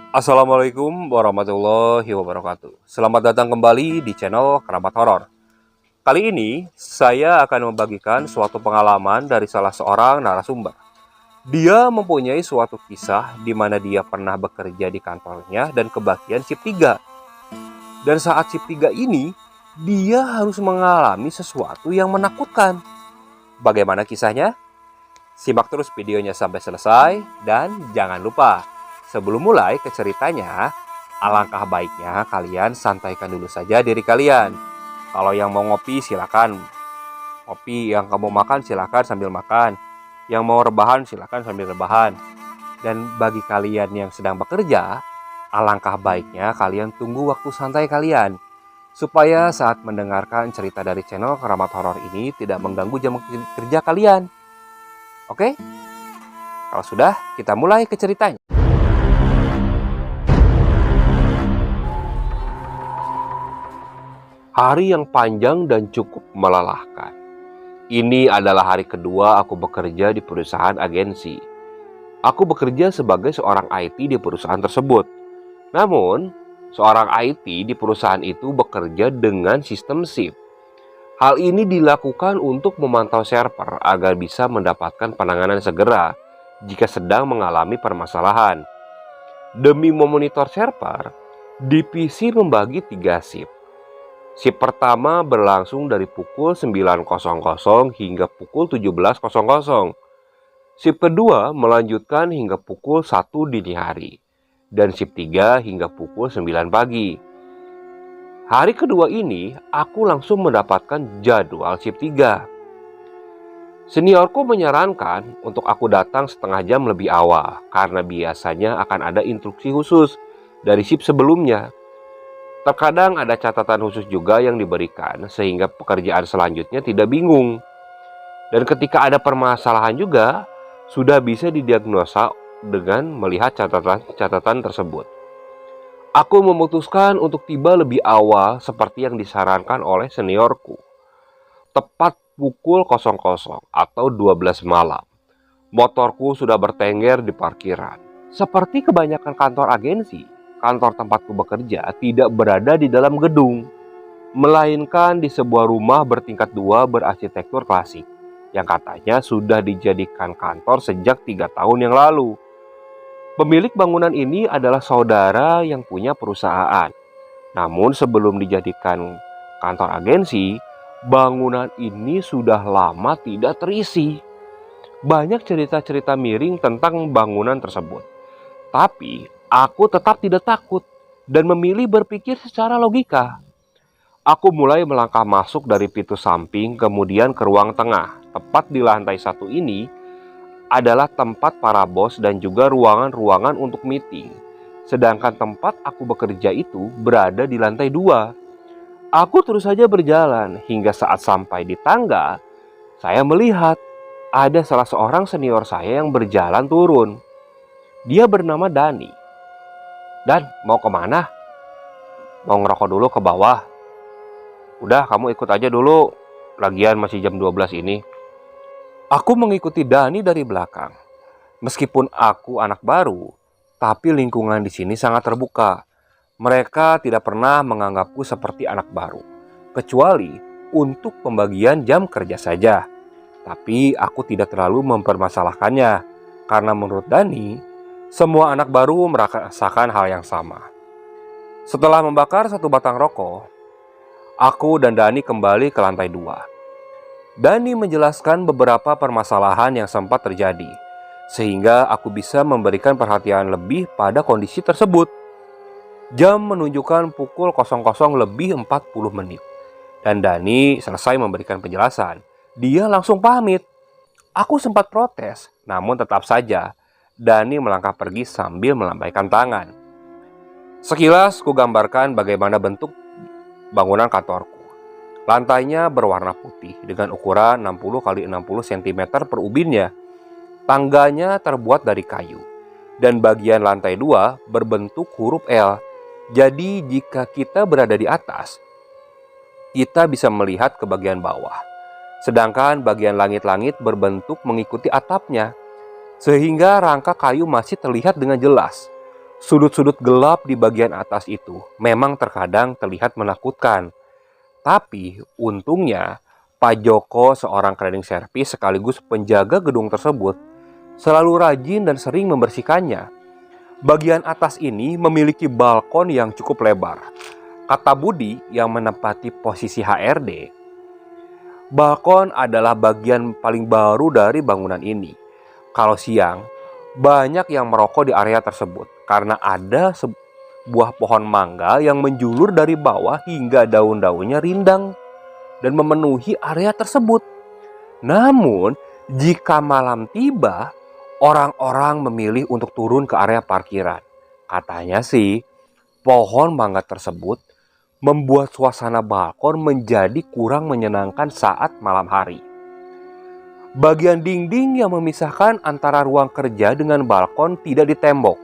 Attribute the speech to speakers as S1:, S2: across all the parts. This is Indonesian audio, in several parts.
S1: Assalamualaikum warahmatullahi wabarakatuh. Selamat datang kembali di channel Kerabat Horor. Kali ini saya akan membagikan suatu pengalaman dari salah seorang narasumber. Dia mempunyai suatu kisah di mana dia pernah bekerja di kantornya dan kebagian shift 3. Dan saat shift 3 ini, dia harus mengalami sesuatu yang menakutkan. Bagaimana kisahnya? Simak terus videonya sampai selesai dan jangan lupa, sebelum mulai ke ceritanya, alangkah baiknya kalian santaikan dulu saja diri kalian. Kalau yang mau ngopi silakan. Kopi yang kamu makan silakan sambil makan. Yang mau rebahan silakan sambil rebahan. Dan bagi kalian yang sedang bekerja, alangkah baiknya kalian tunggu waktu santai kalian. Supaya saat mendengarkan cerita dari channel Keramat Horor ini tidak mengganggu jam kerja kalian. Oke? Kalau sudah, kita mulai ke ceritanya. Hari yang panjang dan cukup melelahkan. Ini adalah hari kedua aku bekerja di perusahaan agensi. Aku bekerja sebagai seorang IT di perusahaan tersebut. Namun, seorang IT di perusahaan itu bekerja dengan sistem shift. Hal ini dilakukan untuk memantau server agar bisa mendapatkan penanganan segera jika sedang mengalami permasalahan. Demi memonitor server, divisi membagi 3 shift. Shift pertama berlangsung dari pukul 9.00 hingga pukul 17.00. Shift kedua melanjutkan hingga pukul 1 dini hari. Dan shift 3 hingga pukul 9 pagi. Hari kedua ini, aku langsung mendapatkan jadwal shift 3. Seniorku menyarankan untuk aku datang setengah jam lebih awal karena biasanya akan ada instruksi khusus dari shift sebelumnya. Terkadang ada catatan khusus juga yang diberikan sehingga pekerjaan selanjutnya tidak bingung. Dan ketika ada permasalahan juga, sudah bisa didiagnosa dengan melihat catatan tersebut. Aku memutuskan untuk tiba lebih awal seperti yang disarankan oleh seniorku. Tepat pukul 00 atau 12 malam. Motorku sudah bertengger di parkiran. Seperti kebanyakan kantor agensi, kantor tempatku bekerja tidak berada di dalam gedung, melainkan di sebuah rumah bertingkat 2 berarsitektur klasik, yang katanya sudah dijadikan kantor sejak 3 tahun yang lalu. Pemilik bangunan ini adalah saudara yang punya perusahaan. Namun sebelum dijadikan kantor agensi, bangunan ini sudah lama tidak terisi. Banyak cerita-cerita miring tentang bangunan tersebut. Tapi aku tetap tidak takut dan memilih berpikir secara logika. Aku mulai melangkah masuk dari pintu samping kemudian ke ruang tengah. Tepat di lantai 1 ini adalah tempat para bos dan juga ruangan-ruangan untuk meeting. Sedangkan tempat aku bekerja itu berada di lantai 2. Aku terus saja berjalan hingga saat sampai di tangga, saya melihat ada salah seorang senior saya yang berjalan turun. Dia bernama Dani. Dan mau kemana? Mau ngerokok dulu ke bawah. Udah, kamu ikut aja dulu. Lagian masih jam 12 ini. Aku mengikuti Dani dari belakang. Meskipun aku anak baru, tapi lingkungan di sini sangat terbuka. Mereka tidak pernah menganggapku seperti anak baru, kecuali untuk pembagian jam kerja saja. Tapi aku tidak terlalu mempermasalahkannya, karena menurut Dani, semua anak baru merasakan hal yang sama. Setelah membakar satu batang rokok, aku dan Dani kembali ke lantai 2. Dani menjelaskan beberapa permasalahan yang sempat terjadi, sehingga aku bisa memberikan perhatian lebih pada kondisi tersebut. Jam menunjukkan pukul 00 lebih 40 menit. Dan Dani selesai memberikan penjelasan. Dia langsung pamit. Aku sempat protes, namun tetap saja Dani melangkah pergi sambil melambaikan tangan. Sekilas ku gambarkan bagaimana bentuk bangunan kantorku. Lantainya berwarna putih dengan ukuran 60 x 60 cm per ubinnya. Tangganya terbuat dari kayu. Dan bagian lantai 2 berbentuk huruf L. Jadi jika kita berada di atas, kita bisa melihat ke bagian bawah. Sedangkan bagian langit-langit berbentuk mengikuti atapnya. Sehingga rangka kayu masih terlihat dengan jelas. Sudut-sudut gelap di bagian atas itu memang terkadang terlihat menakutkan. Tapi untungnya Pak Joko, seorang cleaning service sekaligus penjaga gedung tersebut, selalu rajin dan sering membersihkannya. Bagian atas ini memiliki balkon yang cukup lebar. Kata Budi yang menempati posisi HRD, balkon adalah bagian paling baru dari bangunan ini. Kalau siang, banyak yang merokok di area tersebut karena ada sebuah pohon mangga yang menjulur dari bawah hingga daun-daunnya rindang dan memenuhi area tersebut. Namun, jika malam tiba, orang-orang memilih untuk turun ke area parkiran. Katanya sih, pohon mangga tersebut membuat suasana balkon menjadi kurang menyenangkan saat malam hari. Bagian dinding yang memisahkan antara ruang kerja dengan balkon tidak ditembok,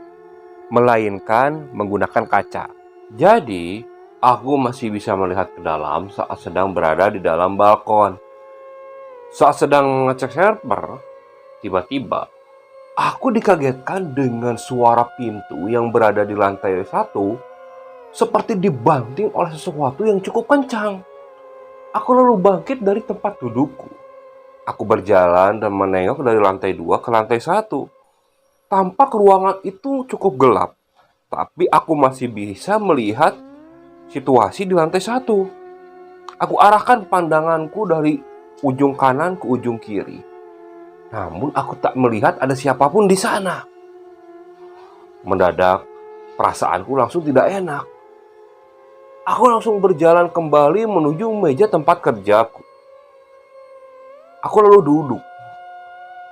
S1: melainkan menggunakan kaca. Jadi, aku masih bisa melihat ke dalam saat sedang berada di dalam balkon. Saat sedang mengecek server, tiba-tiba aku dikagetkan dengan suara pintu yang berada di lantai 1 seperti dibanting oleh sesuatu yang cukup kencang. Aku lalu bangkit dari tempat dudukku. Aku berjalan dan menengok dari lantai 2 ke lantai 1. Tampak ruangan itu cukup gelap, tapi aku masih bisa melihat situasi di lantai 1. Aku arahkan pandanganku dari ujung kanan ke ujung kiri. Namun aku tak melihat ada siapapun di sana. Mendadak, perasaanku langsung tidak enak. Aku langsung berjalan kembali menuju meja tempat kerjaku. Aku lalu duduk.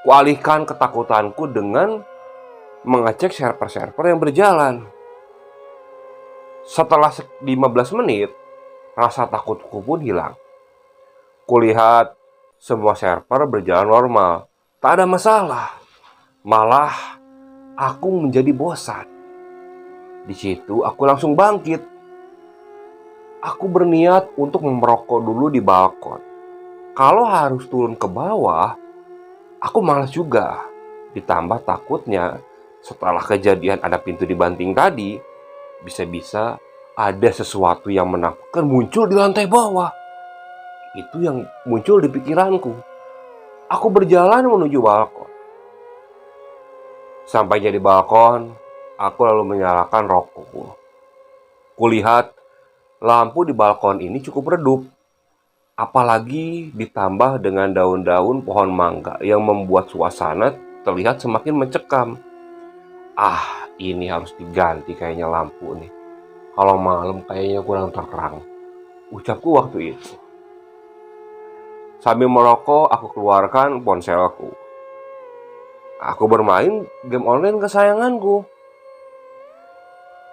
S1: Kualihkan ketakutanku dengan mengecek server-server yang berjalan. Setelah 15 menit, rasa takutku pun hilang. Kulihat semua server berjalan normal. Tak ada masalah. Malah aku menjadi bosan. Di situ aku langsung bangkit. Aku berniat untuk merokok dulu di balkon. Kalau harus turun ke bawah, aku malas juga. Ditambah takutnya setelah kejadian ada pintu dibanting tadi, bisa-bisa ada sesuatu yang menakutkan muncul di lantai bawah. Itu yang muncul di pikiranku. Aku berjalan menuju balkon. Sampainya di balkon, aku lalu menyalakan rokokku. Kulihat lampu di balkon ini cukup redup. Apalagi ditambah dengan daun-daun pohon mangga yang membuat suasana terlihat semakin mencekam. Ini harus diganti kayaknya lampu nih. Kalau malam kayaknya kurang terang, ucapku waktu itu. Sambil merokok, aku keluarkan ponselku. Aku bermain game online kesayanganku.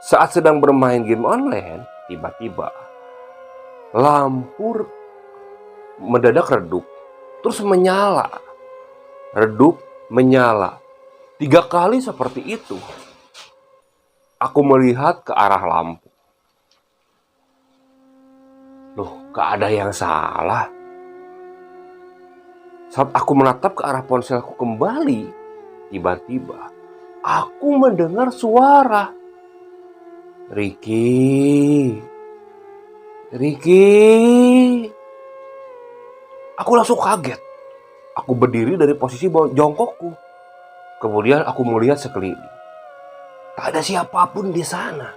S1: Saat sedang bermain game online, tiba-tiba lampu mendadak redup, terus menyala. Redup, menyala. 3 kali seperti itu. Aku melihat ke arah lampu. Loh, gak ada yang salah. Saat aku menatap ke arah ponselku kembali, tiba-tiba aku mendengar suara. Ricky. Aku langsung kaget. Aku berdiri dari posisi jongkokku. Kemudian aku melihat sekeliling. Tak ada siapapun di sana.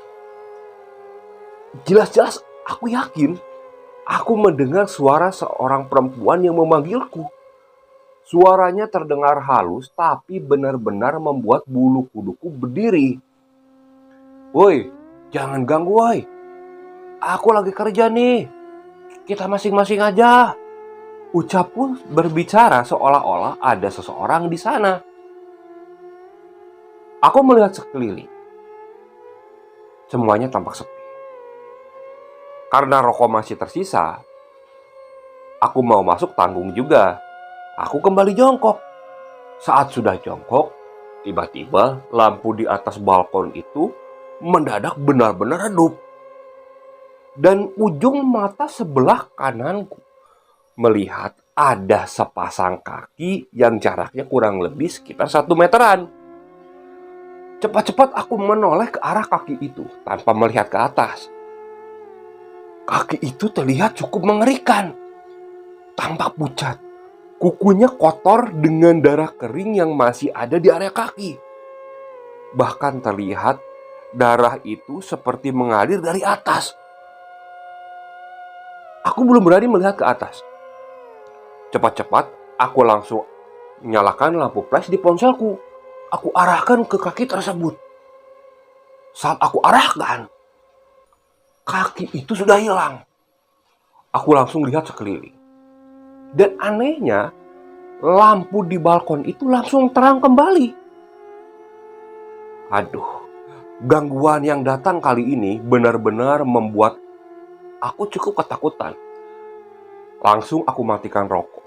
S1: Jelas-jelas aku yakin aku mendengar suara seorang perempuan yang memanggilku. Suaranya terdengar halus tapi benar-benar membuat bulu kuduku berdiri. Woi, jangan ganggu woi. Aku lagi kerja nih. Kita masing-masing aja. Ucapku berbicara seolah-olah ada seseorang di sana. Aku melihat sekeliling. Semuanya tampak sepi. Karena rokok masih tersisa, aku mau masuk tanggung juga. Aku kembali jongkok. Saat sudah jongkok, tiba-tiba lampu di atas balkon itu mendadak benar-benar redup. Dan ujung mata sebelah kananku melihat ada sepasang kaki yang jaraknya kurang lebih sekitar 1 meteran. Cepat-cepat aku menoleh ke arah kaki itu tanpa melihat ke atas. Kaki itu terlihat cukup mengerikan. Tampak pucat, kukunya kotor dengan darah kering yang masih ada di area kaki. Bahkan terlihat darah itu seperti mengalir dari atas. Aku belum berani melihat ke atas. Cepat-cepat aku langsung menyalakan lampu flash di ponselku. Aku arahkan ke kaki tersebut. Saat aku arahkan, kaki itu sudah hilang. Aku langsung lihat sekeliling. Dan anehnya, lampu di balkon itu langsung terang kembali. Aduh, gangguan yang datang kali ini benar-benar membuat aku cukup ketakutan. Langsung aku matikan rokok.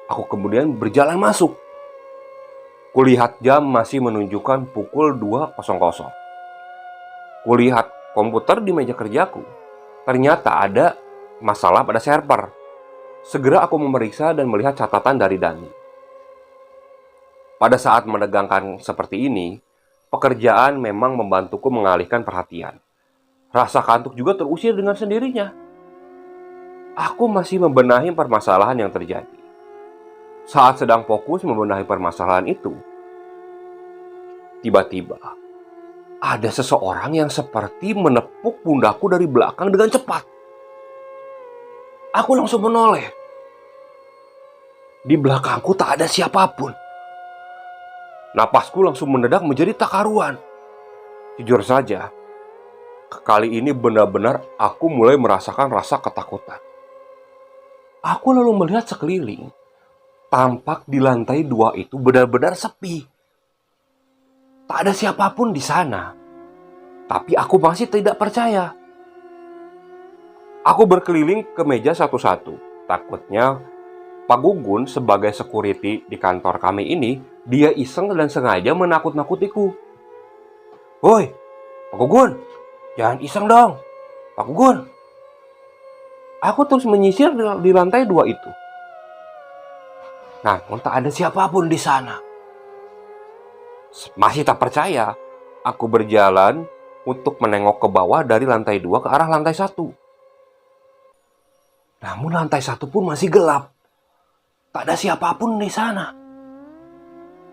S1: Aku kemudian berjalan masuk. Kulihat jam masih menunjukkan pukul 2.00. Kulihat komputer di meja kerjaku. Ternyata ada masalah pada server. Segera aku memeriksa dan melihat catatan dari Dani. Pada saat menegangkan seperti ini, pekerjaan memang membantuku mengalihkan perhatian. Rasa kantuk juga terusir dengan sendirinya. Aku masih membenahi permasalahan yang terjadi. Saat sedang fokus membenahi permasalahan itu, tiba-tiba ada seseorang yang seperti menepuk pundakku dari belakang dengan cepat. Aku langsung menoleh. Di belakangku tak ada siapapun. Napasku langsung mendadak menjadi tak karuan. Jujur saja, kali ini benar-benar aku mulai merasakan rasa ketakutan. Aku lalu melihat sekeliling. Tampak di lantai 2 itu benar-benar sepi. Tak ada siapapun di sana. Tapi aku masih tidak percaya. Aku berkeliling ke meja satu-satu. Takutnya Pak Gugun sebagai security di kantor kami ini, dia iseng dan sengaja menakut-nakutiku. Woi, Pak Gugun, jangan iseng dong. Pak Gugun. Aku terus menyisir di lantai 2 itu. Namun tak ada siapapun di sana. Masih tak percaya, aku berjalan untuk menengok ke bawah dari lantai 2 ke arah lantai 1. Namun lantai 1 pun masih gelap. Tak ada siapapun di sana.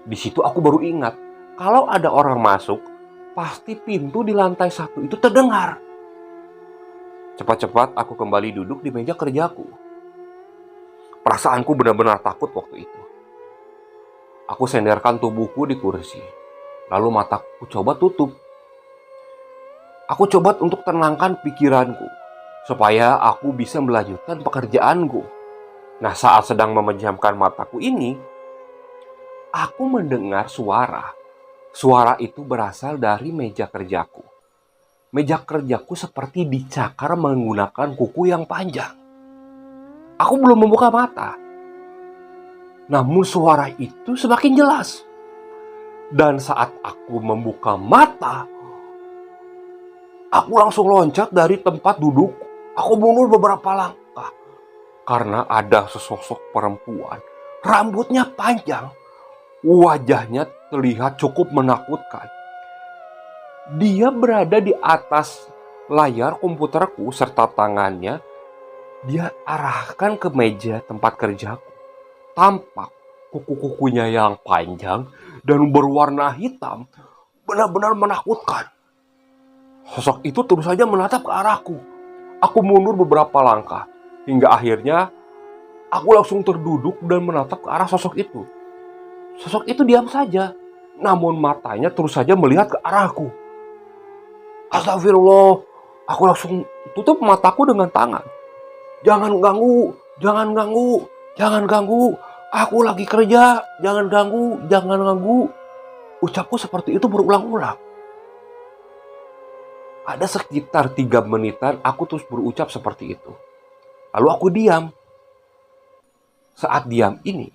S1: Di situ aku baru ingat, kalau ada orang masuk, pasti pintu di lantai 1 itu terdengar. Cepat-cepat aku kembali duduk di meja kerjaku. Perasaanku benar-benar takut waktu itu. Aku senderkan tubuhku di kursi. Lalu mataku coba tutup. Aku coba untuk tenangkan pikiranku, supaya aku bisa melanjutkan pekerjaanku. Nah, saat sedang memejamkan mataku ini, aku mendengar suara. Suara itu berasal dari meja kerjaku. Meja kerjaku seperti dicakar menggunakan kuku yang panjang. Aku belum membuka mata. Namun suara itu semakin jelas. Dan saat aku membuka mata, aku langsung loncat dari tempat duduk. Aku mundur beberapa langkah. Karena ada sesosok perempuan. Rambutnya panjang. Wajahnya terlihat cukup menakutkan. Dia berada di atas layar komputerku serta tangannya dia arahkan ke meja tempat kerjaku. Tampak kuku-kukunya yang panjang dan berwarna hitam benar-benar menakutkan. Sosok itu terus saja menatap ke arahku. Aku mundur beberapa langkah hingga akhirnya aku langsung terduduk dan menatap ke arah sosok itu. Sosok itu diam saja, namun matanya terus saja melihat ke arahku. Astagfirullah, aku langsung tutup mataku dengan tangan. Jangan ganggu, jangan ganggu, jangan ganggu. Aku lagi kerja, jangan ganggu, jangan ganggu. Ucapku seperti itu berulang-ulang. Ada sekitar 3 menitan aku terus berucap seperti itu. Lalu aku diam. Saat diam ini,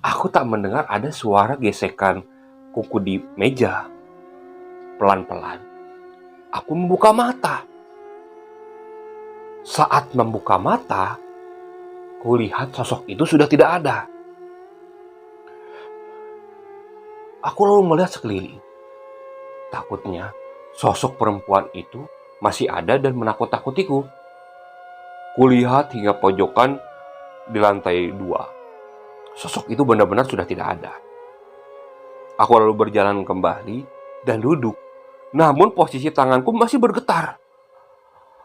S1: aku tak mendengar ada suara gesekan kuku di meja. Pelan-pelan, aku membuka mata. Saat membuka mata, kulihat sosok itu sudah tidak ada. Aku lalu melihat sekeliling. takutnya sosok perempuan itu masih ada dan menakut-nakutiku. Kulihat hingga pojokan di lantai 2. Sosok itu benar-benar sudah tidak ada. Aku lalu berjalan kembali dan duduk. Namun posisi tanganku masih bergetar.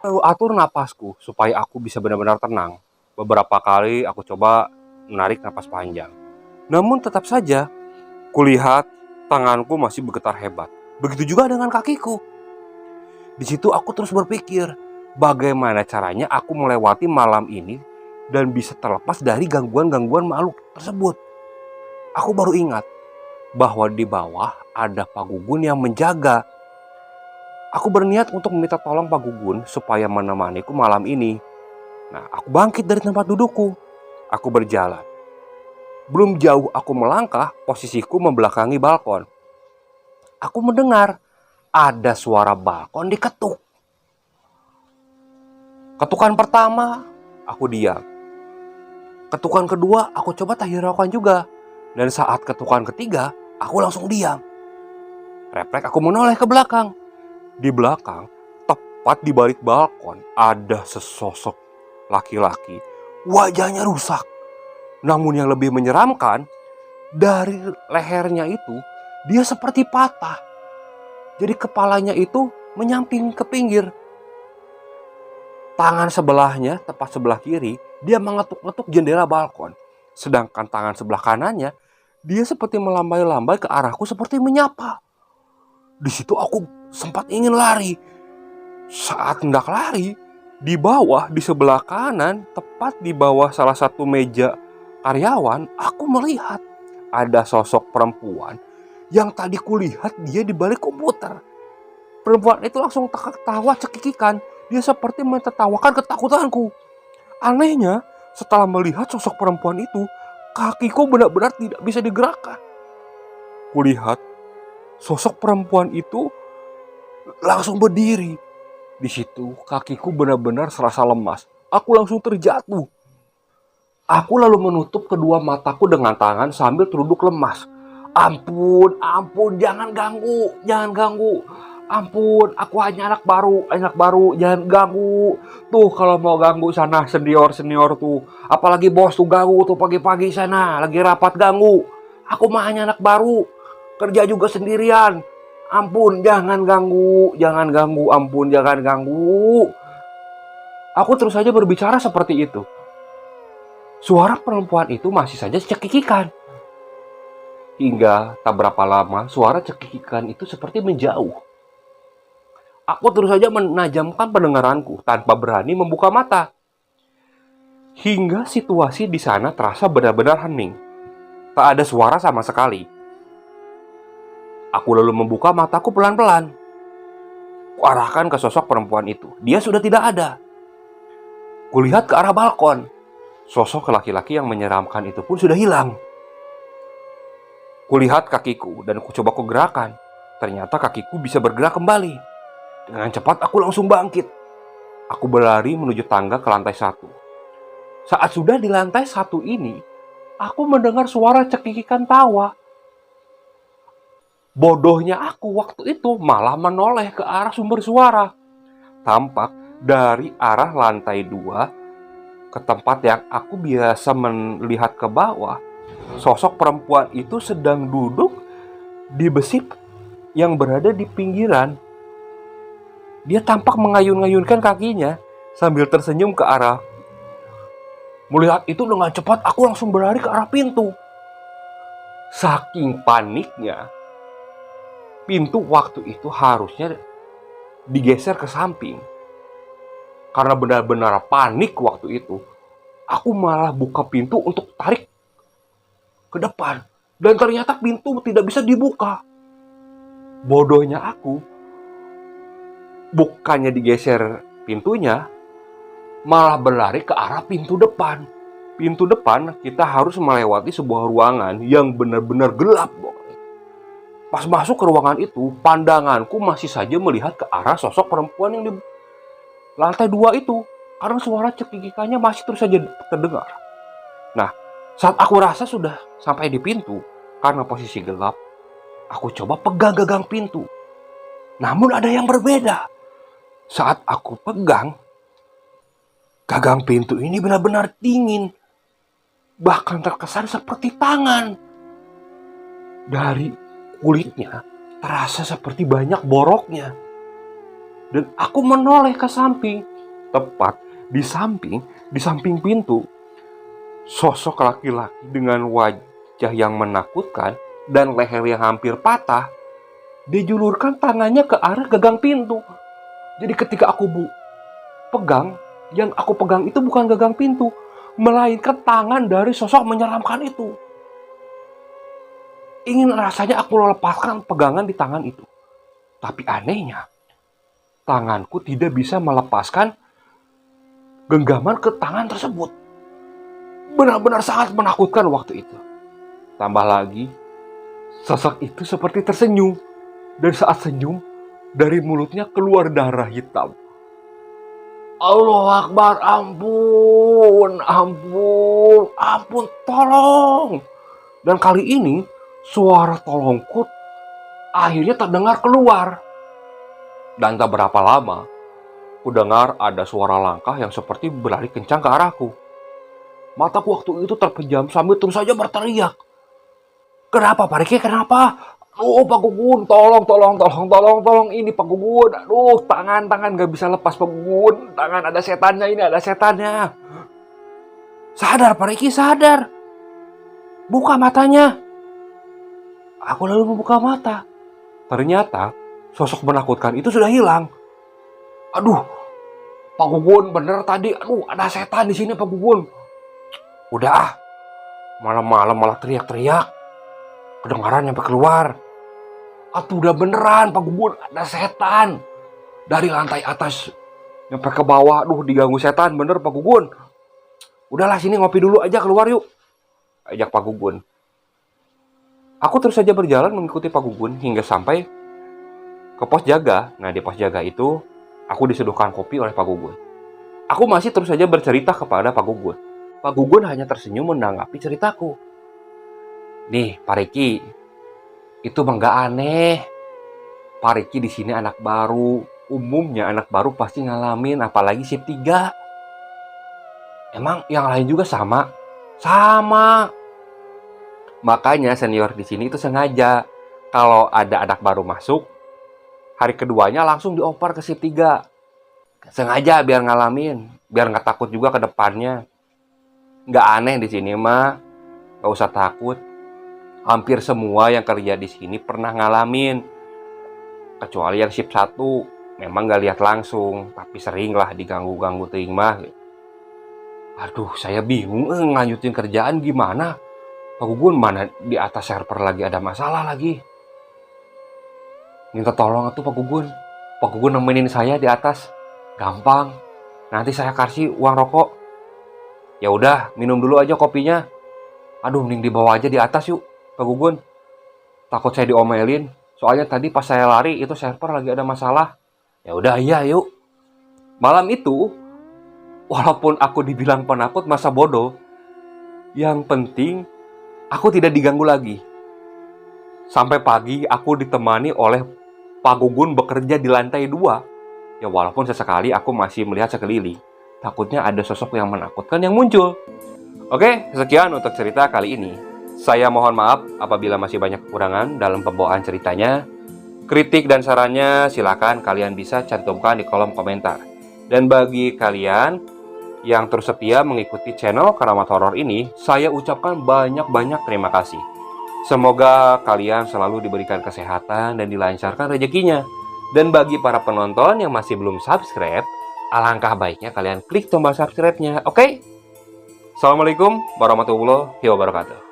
S1: Lalu atur napasku supaya aku bisa benar-benar tenang. Beberapa kali aku coba menarik napas panjang. Namun tetap saja kulihat tanganku masih bergetar hebat. Begitu juga dengan kakiku. Di situ aku terus berpikir, bagaimana caranya aku melewati malam ini dan bisa terlepas dari gangguan-gangguan makhluk tersebut. Aku baru ingat bahwa di bawah ada Pak Gugun yang menjaga. Aku berniat untuk meminta tolong Pak Gugun supaya menemaniku malam ini. Nah, aku bangkit dari tempat dudukku. Aku berjalan. Belum jauh aku melangkah, posisiku membelakangi balkon. Aku mendengar ada suara balkon diketuk. Ketukan pertama, aku diam. Ketukan kedua, aku coba tak hiraukan juga. Dan saat ketukan ketiga, aku langsung diam. Refleks aku menoleh ke belakang. Di belakang, tepat di balik balkon, ada sesosok laki-laki. Wajahnya rusak. Namun yang lebih menyeramkan, dari lehernya itu, dia seperti patah. Jadi kepalanya itu menyamping ke pinggir. Tangan sebelahnya, tepat sebelah kiri, dia mengetuk-ngetuk jendela balkon. Sedangkan tangan sebelah kanannya, dia seperti melambai-lambai ke arahku seperti menyapa. Di situ aku sempat ingin lari. Saat hendak lari, di bawah, di sebelah kanan, tepat di bawah salah satu meja karyawan, aku melihat ada sosok perempuan yang tadi kulihat dia di balik komputer. Perempuan itu langsung tertawa cekikikan. Dia seperti mentertawakan ketakutanku. Anehnya, setelah melihat sosok perempuan itu, kakiku benar-benar tidak bisa digerakkan. Kulihat sosok perempuan itu langsung berdiri. Di situ kakiku benar-benar serasa lemas. Aku langsung terjatuh. Aku lalu menutup kedua mataku dengan tangan sambil terduduk lemas. Ampun, jangan ganggu, Ampun, aku hanya anak baru, jangan ganggu. Tuh kalau mau ganggu sana senior tuh. Apalagi bos tuh ganggu tuh pagi-pagi sana, lagi rapat ganggu. Aku mah hanya anak baru, kerja juga sendirian. Ampun, jangan ganggu, ampun, jangan ganggu. Aku terus saja berbicara seperti itu. Suara perempuan itu masih saja cekikikan. Hingga tak berapa lama, suara cekikikan itu seperti menjauh. Aku terus saja menajamkan pendengaranku tanpa berani membuka mata. Hingga situasi di sana terasa benar-benar hening. Tak ada suara sama sekali. Aku lalu membuka mataku pelan-pelan. Kuarahkan ke sosok perempuan itu. Dia sudah tidak ada. Kulihat ke arah balkon. Sosok laki-laki yang menyeramkan itu pun sudah hilang. Kulihat kakiku dan coba gerakan. Ternyata kakiku bisa bergerak kembali. Dengan cepat aku langsung bangkit. Aku berlari menuju tangga ke lantai 1. Saat sudah di lantai 1 ini, aku mendengar suara cekikikan tawa. Bodohnya aku waktu itu malah menoleh ke arah sumber suara. Tampak dari arah lantai 2 ke tempat yang aku biasa melihat ke bawah, sosok perempuan itu sedang duduk di besi yang berada di pinggiran. Dia tampak mengayun-ngayunkan kakinya sambil tersenyum ke arah. Melihat itu dengan cepat aku langsung berlari ke arah pintu. Saking paniknya, pintu waktu itu harusnya digeser ke samping. Karena benar-benar panik waktu itu, aku malah buka pintu untuk tarik ke depan. Dan ternyata pintu tidak bisa dibuka. Bodohnya aku, bukannya digeser pintunya, malah berlari ke arah pintu depan. Pintu depan kita harus melewati sebuah ruangan yang benar-benar gelap. Pas masuk ke ruangan itu, pandanganku masih saja melihat ke arah sosok perempuan yang di lantai 2 itu. Karena suara cekikikannya masih terus saja terdengar. Nah, saat aku rasa sudah sampai di pintu, karena posisi gelap, aku coba pegang gagang pintu. Namun ada yang berbeda. Saat aku pegang, gagang pintu ini benar-benar dingin. Bahkan terkesan seperti tangan. Dari kulitnya terasa seperti banyak boroknya. Dan aku menoleh ke samping. Tepat di samping pintu, sosok laki-laki dengan wajah yang menakutkan dan leher yang hampir patah, dia julurkan tangannya ke arah gagang pintu. Jadi ketika aku pegang, yang aku pegang itu bukan gagang pintu, melainkan tangan dari sosok menyeramkan itu. Ingin rasanya aku melepaskan pegangan di tangan itu. Tapi anehnya, tanganku tidak bisa melepaskan genggaman ke tangan tersebut. Benar-benar sangat menakutkan waktu itu. Tambah lagi, sosok itu seperti tersenyum. Dan saat senyum, dari mulutnya keluar darah hitam. Allahu Akbar, ampun, tolong. Dan kali ini, suara tolongku akhirnya terdengar keluar. Dan tak berapa lama, ku dengar ada suara langkah yang seperti berlari kencang ke arahku. Mataku waktu itu terpejam sambil terus saja berteriak. Kenapa Pak Riki, kenapa? Aduh Pak Gugun, tolong ini Pak Gugun. Aduh, tangan gak bisa lepas Pak Gugun. Tangan ada setannya ini, ada setannya. Sadar Pak Riki, sadar. Buka matanya. Aku lalu membuka mata. Ternyata sosok menakutkan itu sudah hilang. Aduh, Pak Gugun bener tadi. Aduh, ada setan di sini Pak Gugun. Udah, malam-malam malah teriak-teriak. Kedengaran sampai keluar. Aduh, udah beneran Pak Gugun, ada setan. Dari lantai atas sampai ke bawah. Aduh, diganggu setan bener Pak Gugun. Udahlah, sini ngopi dulu aja, keluar yuk. Ajak Pak Gugun. Aku terus saja berjalan mengikuti Pak Gugun hingga sampai ke pos jaga. Nah, di pos jaga itu aku disuguhkan kopi oleh Pak Gugun. Aku masih terus saja bercerita kepada Pak Gugun. Pak Gugun hanya tersenyum menanggapi ceritaku. Nih, Pak Riki, itu mah nggak aneh. Pak Riki di sini anak baru. Umumnya anak baru pasti ngalamin, apalagi shift 3. Emang yang lain juga sama? Sama. Makanya senior di sini itu sengaja kalau ada anak baru masuk, hari keduanya langsung dioper ke shift 3. Sengaja biar ngalamin, biar nggak takut juga ke depannya. Nggak aneh di sini mah, nggak usah takut. Hampir semua yang kerja di sini pernah ngalamin. Kecuali yang shift 1, memang nggak lihat langsung, tapi sering lah diganggu-ganggu ting mah. Aduh, saya bingung ngelanjutin kerjaan gimana. Pak Gugun mana di atas server lagi ada masalah lagi. Minta tolong atuh Pak Gugun. Pak Gugun nemenin saya di atas. Gampang. Nanti saya kasih uang rokok. Ya udah, minum dulu aja kopinya. Aduh, mending dibawa aja di atas yuk, Pak Gugun. Takut saya diomelin. Soalnya tadi pas saya lari itu server lagi ada masalah. Ya udah, iya yuk. Malam itu, walaupun aku dibilang penakut masa bodoh, yang penting aku tidak diganggu lagi. Sampai pagi aku ditemani oleh Pak Gugun bekerja di lantai 2. Ya walaupun sesekali aku masih melihat sekeliling. Takutnya ada sosok yang menakutkan yang muncul. Oke, sekian untuk cerita kali ini. Saya mohon maaf apabila masih banyak kekurangan dalam pembawaan ceritanya. Kritik dan sarannya silakan kalian bisa cantumkan di kolom komentar. Dan bagi kalian yang terus setia mengikuti channel Keramat Horor ini, saya ucapkan banyak-banyak terima kasih. Semoga kalian selalu diberikan kesehatan dan dilancarkan rezekinya. Dan bagi para penonton yang masih belum subscribe, alangkah baiknya kalian klik tombol subscribe-nya, oke? Assalamualaikum warahmatullahi wabarakatuh.